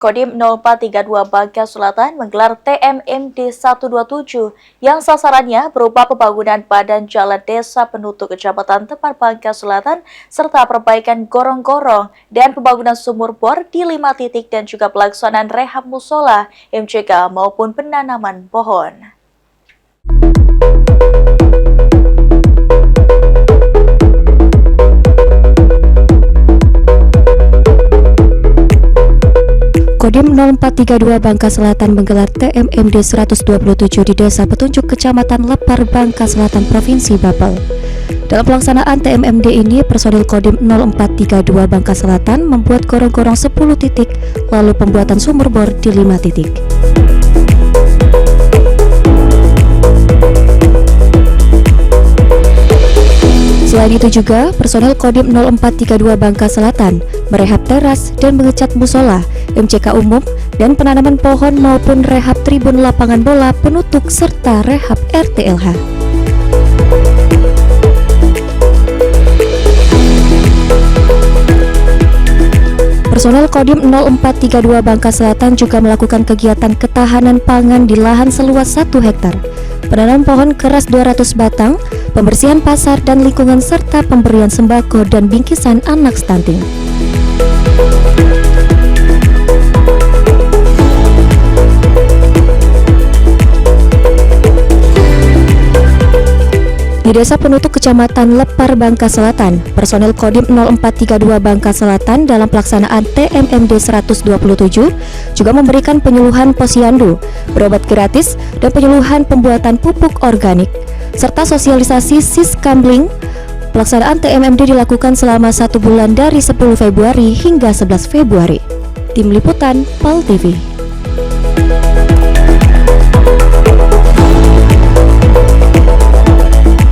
Kodim 0432 Bangka Selatan menggelar TMMD 127 yang sasarannya berupa pembangunan badan jalan desa penutup Kecamatan Tepar Bangka Selatan serta perbaikan gorong-gorong dan pembangunan sumur bor di 5 titik dan juga pelaksanaan rehab musola, MCK maupun penanaman pohon. Kodim 0432 Bangka Selatan menggelar TMMD 127 di Desa Petunjuk Kecamatan Lepar, Bangka Selatan, Provinsi Bapel. Dalam pelaksanaan TMMD ini, personil Kodim 0432 Bangka Selatan membuat gorong-gorong 10 titik, lalu pembuatan sumur bor di 5 titik. Selain itu juga, personel Kodim 0432 Bangka Selatan merehab teras dan mengecat musola, MCK umum, dan penanaman pohon maupun rehab tribun lapangan bola penutup serta rehab RTLH. Personel Kodim 0432 Bangka Selatan juga melakukan kegiatan ketahanan pangan di lahan seluas 1 hektar, penanam pohon keras 200 batang, pembersihan pasar dan lingkungan serta pemberian sembako dan bingkisan anak stunting. Di Desa Penutup Kecamatan Lepar, Bangka Selatan, personel Kodim 0432 Bangka Selatan dalam pelaksanaan TMMD 127 juga memberikan penyuluhan posyandu, berobat gratis, dan penyuluhan pembuatan pupuk organik, serta sosialisasi siskambling. Pelaksanaan TMMD dilakukan selama 1 bulan dari 10 Februari hingga 11 Februari. Tim Liputan, PAL TV.